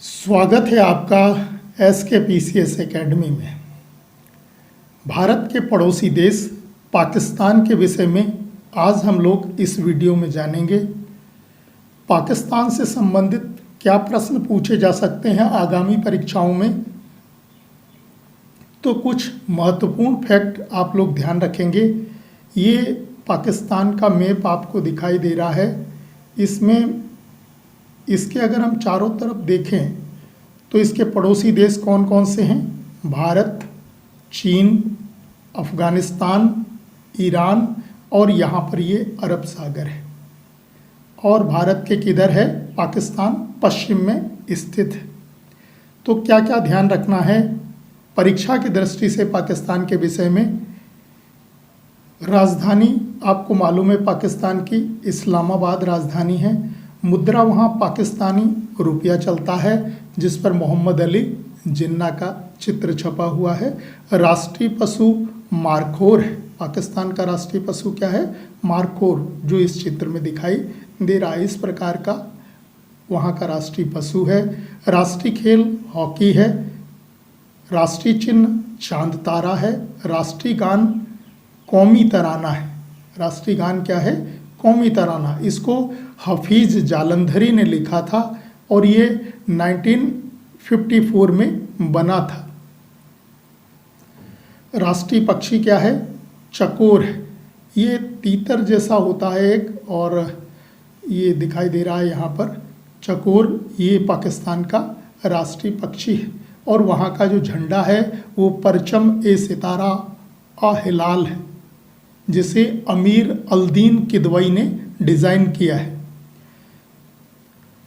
स्वागत है आपका SKPCS एकेडमी में। भारत के पड़ोसी देश पाकिस्तान के विषय में आज हम लोग इस वीडियो में जानेंगे। पाकिस्तान से संबंधित क्या प्रश्न पूछे जा सकते हैं आगामी परीक्षाओं में, तो कुछ महत्वपूर्ण फैक्ट आप लोग ध्यान रखेंगे। ये पाकिस्तान का मैप आपको दिखाई दे रहा है। इसमें इसके अगर हम चारों तरफ देखें तो इसके पड़ोसी देश कौन कौन से हैं? भारत, चीन, अफ़गानिस्तान, ईरान और यहाँ पर ये अरब सागर है। और भारत के किधर है? पाकिस्तान पश्चिम में स्थित है। तो क्या क्या ध्यान रखना है परीक्षा की दृष्टि से पाकिस्तान के विषय में? राजधानी आपको मालूम है पाकिस्तान की इस्लामाबाद राजधानी है। मुद्रा वहाँ पाकिस्तानी रुपया चलता है जिस पर मोहम्मद अली जिन्ना का चित्र छपा हुआ है। राष्ट्रीय पशु मारखोर है। पाकिस्तान का राष्ट्रीय पशु क्या है? मारखोर, जो इस चित्र में दिखाई दे रहा है। इस प्रकार का वहाँ का राष्ट्रीय पशु है। राष्ट्रीय खेल हॉकी है। राष्ट्रीय चिन्ह चांद तारा है। राष्ट्रीय गान कौमी तराना है। राष्ट्रीय गान क्या है? कौमी तराना। इसको हफीज जालंधरी ने लिखा था और ये 1954 में बना था। राष्ट्रीय पक्षी क्या है? चकोर है। ये तीतर जैसा होता है एक, और ये दिखाई दे रहा है यहाँ पर चकोर। ये पाकिस्तान का राष्ट्रीय पक्षी है। और वहाँ का जो झंडा है वो परचम ए सितारा आ हिलाल है, जिसे अमीर अल्दीन किदवई ने डिज़ाइन किया है।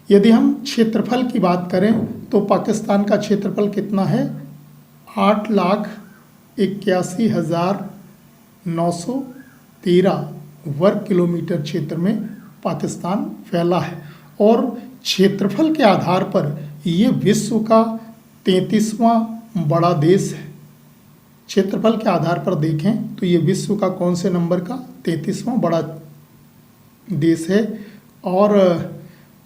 यदि हम क्षेत्रफल की बात करें तो पाकिस्तान का क्षेत्रफल कितना है? 8,81,913 वर्ग किलोमीटर क्षेत्र में पाकिस्तान फैला है। और क्षेत्रफल के आधार पर ये विश्व का 33वां बड़ा देश है। क्षेत्रफल के आधार पर देखें तो ये विश्व का कौन से नंबर का? 33वां बड़ा देश है। और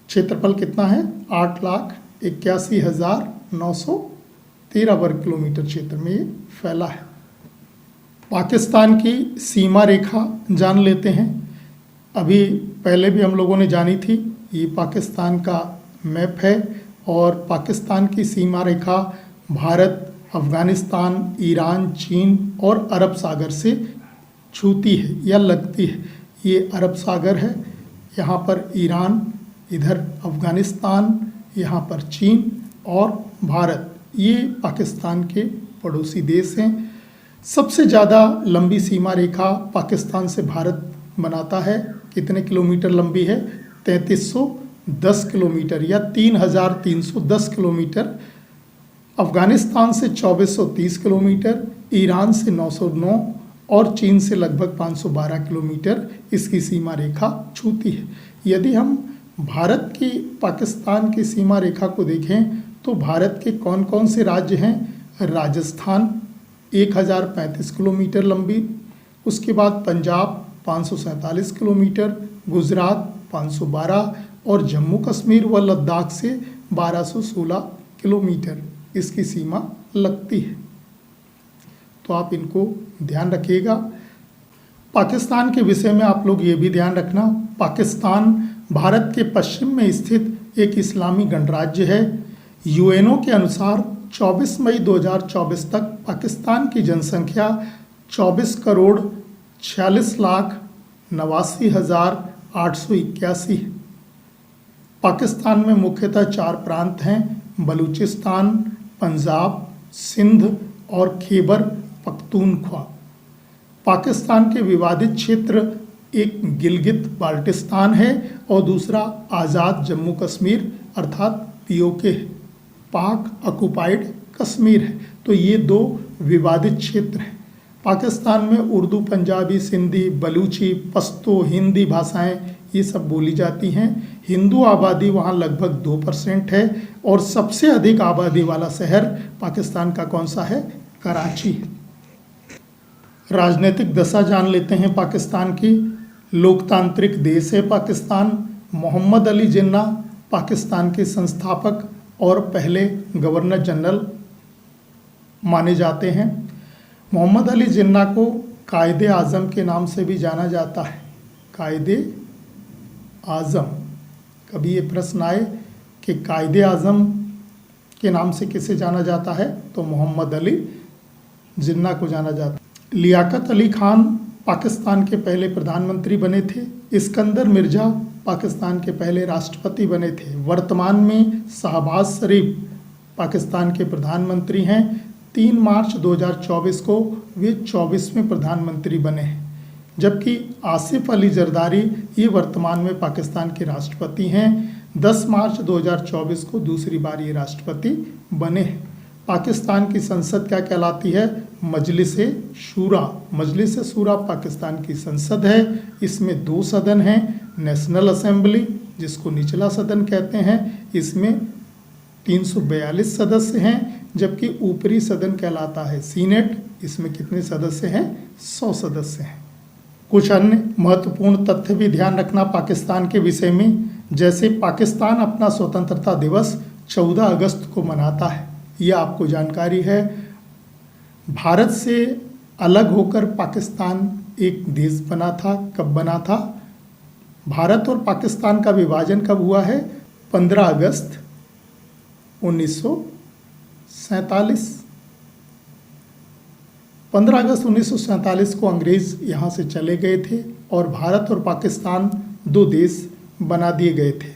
क्षेत्रफल कितना है? 8,81,913 वर्ग किलोमीटर क्षेत्र में ये फैला है। पाकिस्तान की सीमा रेखा जान लेते हैं। अभी पहले भी हम लोगों ने जानी थी। ये पाकिस्तान का मैप है और पाकिस्तान की सीमा रेखा भारत, अफ़गानिस्तान, ईरान, चीन और अरब सागर से छूती है या लगती है। ये अरब सागर है, यहाँ पर ईरान, इधर अफ़गानिस्तान, यहाँ पर चीन और भारत। ये पाकिस्तान के पड़ोसी देश हैं। सबसे ज़्यादा लंबी सीमा रेखा पाकिस्तान से भारत बनाता है। कितने किलोमीटर लंबी है? 3310 किलोमीटर या 3,310 किलोमीटर। अफ़गानिस्तान से 2430 किलोमीटर, ईरान से 909 और चीन से लगभग 512 किलोमीटर इसकी सीमा रेखा छूती है। यदि हम भारत की पाकिस्तान की सीमा रेखा को देखें तो भारत के कौन कौन से राज्य हैं? राजस्थान 1035 किलोमीटर लंबी, उसके बाद पंजाब 547 किलोमीटर, गुजरात 512 और जम्मू कश्मीर व लद्दाख से 1216 किलोमीटर इसकी सीमा लगती है। तो आप इनको ध्यान रखिएगा। पाकिस्तान के विषय में आप लोग ये भी ध्यान रखना, पाकिस्तान भारत के पश्चिम में स्थित एक इस्लामी गणराज्य है। यूएनओ के अनुसार 24 मई 2024 तक पाकिस्तान की जनसंख्या 24,46,89,881 है। पाकिस्तान में मुख्यतः 4 प्रांत हैं: बलूचिस्तान, पंजाब, सिंध और खैबर पख्तूनख्वा। पाकिस्तान के विवादित क्षेत्र एक गिलगित बाल्टिस्तान है और दूसरा आज़ाद जम्मू कश्मीर अर्थात पीओके है। पाक ऑक्युपाइड कश्मीर है। तो ये 2 विवादित क्षेत्र हैं। पाकिस्तान में उर्दू, पंजाबी, सिंधी, बलूची, पश्तो, हिंदी भाषाएं ये सब बोली जाती हैं। हिंदू आबादी वहाँ लगभग 2% है और सबसे अधिक आबादी वाला शहर पाकिस्तान का कौन सा है? कराची है। राजनीतिक दशा जान लेते हैं पाकिस्तान की। लोकतांत्रिक देश है पाकिस्तान। मोहम्मद अली जिन्ना पाकिस्तान के संस्थापक और पहले गवर्नर जनरल माने जाते हैं। मोहम्मद अली जिन्ना को कायदे आज़म के नाम से भी जाना जाता है। कायदे आज़म, कभी ये प्रश्न आए कि कायदे आज़म के नाम से किसे जाना जाता है, तो मोहम्मद अली जिन्ना को जाना जाता है। लियाकत अली खान पाकिस्तान के पहले प्रधानमंत्री बने थे। इस्कंदर मिर्ज़ा पाकिस्तान के पहले राष्ट्रपति बने थे। वर्तमान में शहबाज शरीफ पाकिस्तान के प्रधानमंत्री हैं। 3 मार्च 2024 को वे 24वें प्रधानमंत्री बने हैं, जबकि आसिफ अली जरदारी ये वर्तमान में पाकिस्तान के राष्ट्रपति हैं। 10 मार्च 2024 को दूसरी बार ये राष्ट्रपति बने हैं। पाकिस्तान की संसद क्या कहलाती है? मजलिस-ए शूरा। मजलिस-ए शूरा पाकिस्तान की संसद है। इसमें 2 सदन हैं। नेशनल असेंबली, जिसको निचला सदन कहते हैं, इसमें 342 सदस्य हैं, जबकि ऊपरी सदन कहलाता है सीनेट। इसमें कितने सदस्य हैं? 100 सदस्य हैं। कुछ अन्य महत्वपूर्ण तथ्य भी ध्यान रखना पाकिस्तान के विषय में, जैसे पाकिस्तान अपना स्वतंत्रता दिवस 14 अगस्त को मनाता है। ये आपको जानकारी है। भारत से अलग होकर पाकिस्तान एक देश बना था। कब बना था? भारत और पाकिस्तान का विभाजन कब हुआ है? 15 अगस्त 1947। 15 अगस्त 1947 को अंग्रेज़ यहाँ से चले गए थे और भारत और पाकिस्तान 2 देश बना दिए गए थे।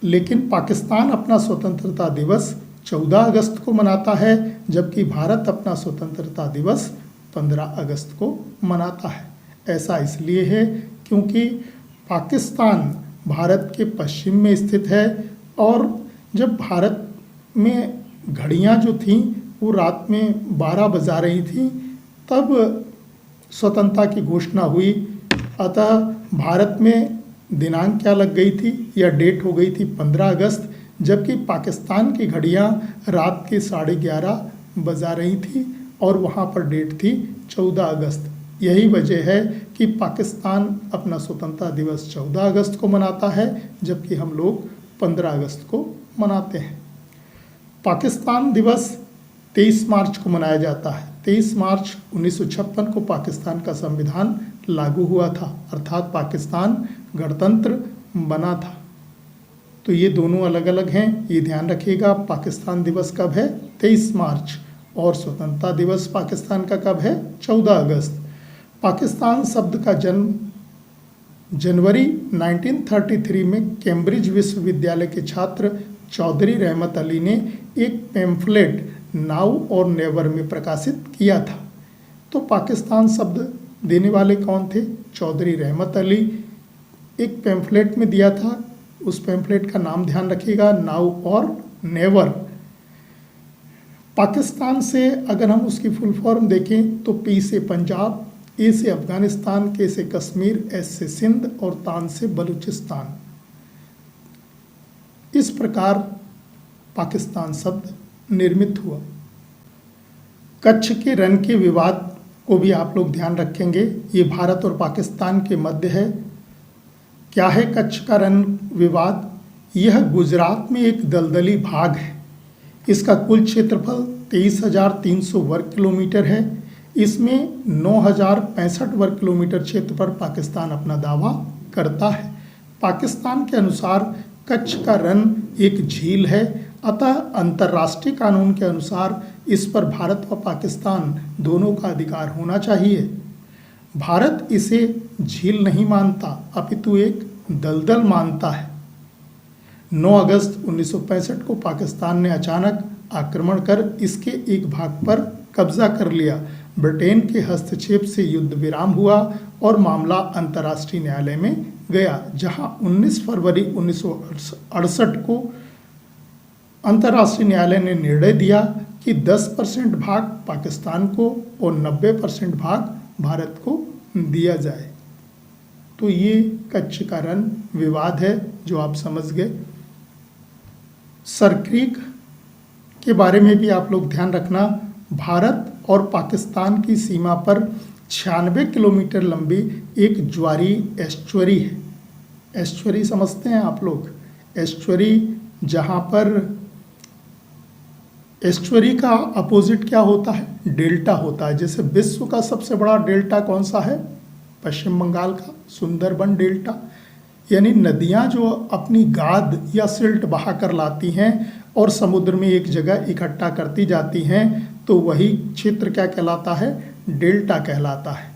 लेकिन पाकिस्तान अपना स्वतंत्रता दिवस 14 अगस्त को मनाता है, जबकि भारत अपना स्वतंत्रता दिवस 15 अगस्त को मनाता है। ऐसा इसलिए है क्योंकि पाकिस्तान भारत के पश्चिम में स्थित है और जब भारत में घड़ियां जो थीं वो रात में 12 बजा रही थीं, तब स्वतंत्रता की घोषणा हुई। अतः भारत में दिनांक क्या लग गई थी या डेट हो गई थी 15 अगस्त, जबकि पाकिस्तान की घड़ियां रात के 11:30 बजा रही थी और वहाँ पर डेट थी 14 अगस्त। यही वजह है कि पाकिस्तान अपना स्वतंत्रता दिवस 14 अगस्त को मनाता है, जबकि हम लोग 15 अगस्त को मनाते हैं। पाकिस्तान दिवस 23 मार्च को मनाया जाता है। 23 मार्च 1956 को पाकिस्तान का संविधान लागू हुआ था, अर्थात पाकिस्तान गणतंत्र बना था। तो ये दोनों अलग अलग हैं, ये ध्यान रखिएगा। पाकिस्तान दिवस कब है? 23 मार्च। और स्वतंत्रता दिवस पाकिस्तान का कब है? 14 अगस्त। पाकिस्तान शब्द का जन्म जनवरी 1933 में कैम्ब्रिज विश्वविद्यालय के छात्र चौधरी रहमत अली ने एक पैम्फलेट नाउ और नेवर में प्रकाशित किया था। तो पाकिस्तान शब्द देने वाले कौन थे? चौधरी रहमत अली। एक पैम्फलेट में दिया था, उस पैम्फलेट का नाम ध्यान रखिएगा, नाउ और नेवर। पाकिस्तान से अगर हम उसकी फुल फॉर्म देखें तो पी से पंजाब, ए से अफगानिस्तान, के से कश्मीर, एस से सिंध और तान से बलूचिस्तान। इस प्रकार पाकिस्तान शब्द निर्मित हुआ। कच्छ के रण के विवाद को भी आप लोग ध्यान रखेंगे। ये भारत और पाकिस्तान के मध्य है। क्या है कच्छ का रण विवाद? यह गुजरात में एक दलदली भाग है। इसका कुल क्षेत्रफल 23,300 वर्ग किलोमीटर है। इसमें 9,065 वर्ग किलोमीटर क्षेत्र पर पाकिस्तान अपना दावा करता है। पाकिस्तान के अनुसार कच्छ का रण एक झील है, अतः अंतर्राष्ट्रीय कानून के अनुसार इस पर भारत व पाकिस्तान दोनों का अधिकार होना चाहिए। भारत इसे झील नहीं मानता, अपितु एक दलदल मानता है। 9 अगस्त 1965 को पाकिस्तान ने अचानक आक्रमण कर इसके एक भाग पर कब्जा कर लिया। ब्रिटेन के हस्तक्षेप से युद्ध विराम हुआ और मामला अंतर्राष्ट्रीय न्यायालय में गया, जहां 19 फरवरी 1968 को अंतर्राष्ट्रीय न्यायालय ने निर्णय दिया कि 10% भाग पाकिस्तान को और 90% भाग भारत को दिया जाए। तो ये कच्छ का रण विवाद है जो आप समझ गए। सरक्रीक के बारे में भी आप लोग ध्यान रखना। भारत और पाकिस्तान की सीमा पर 96 किलोमीटर लंबी एक ज्वारी एस्चुअरी है। एस्चुअरी समझते हैं आप लोग? एस्चुअरी जहाँ पर एस्चुअरी का अपोजिट क्या होता है? डेल्टा होता है। जैसे विश्व का सबसे बड़ा डेल्टा कौन सा है? पश्चिम बंगाल का सुंदरबन डेल्टा। यानी नदियां जो अपनी गाद या सिल्ट बहा कर लाती हैं और समुद्र में एक जगह इकट्ठा करती जाती हैं, तो वही क्षेत्र क्या कहलाता है? डेल्टा कहलाता है।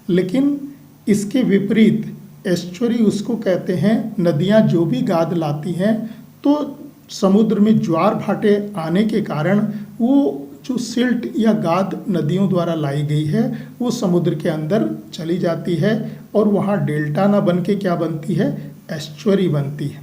लेकिन इसके विपरीत एस्चुअरी उसको कहते हैं, नदियां जो भी गाद लाती हैं तो समुद्र में ज्वार भाटे आने के कारण वो जो सिल्ट या गाद नदियों द्वारा लाई गई है वो समुद्र के अंदर चली जाती है और वहाँ डेल्टा ना बन के क्या बनती है? एस्चुअरी बनती है।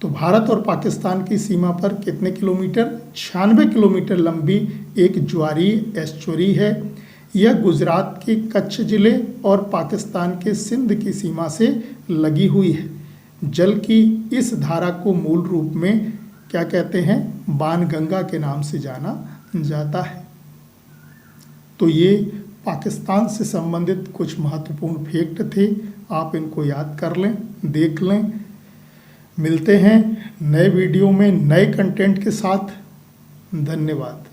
तो भारत और पाकिस्तान की सीमा पर कितने किलोमीटर? 96 किलोमीटर लंबी एक ज्वारी एस्चुअरी है। यह गुजरात के कच्छ जिले और पाकिस्तान के सिंध की सीमा से लगी हुई है। जल की इस धारा को मूल रूप में क्या कहते हैं? बाणगंगा के नाम से जाना जाता है। तो ये पाकिस्तान से संबंधित कुछ महत्वपूर्ण फैक्ट थे, आप इनको याद कर लें, देख लें। मिलते हैं नए वीडियो में नए कंटेंट के साथ। धन्यवाद।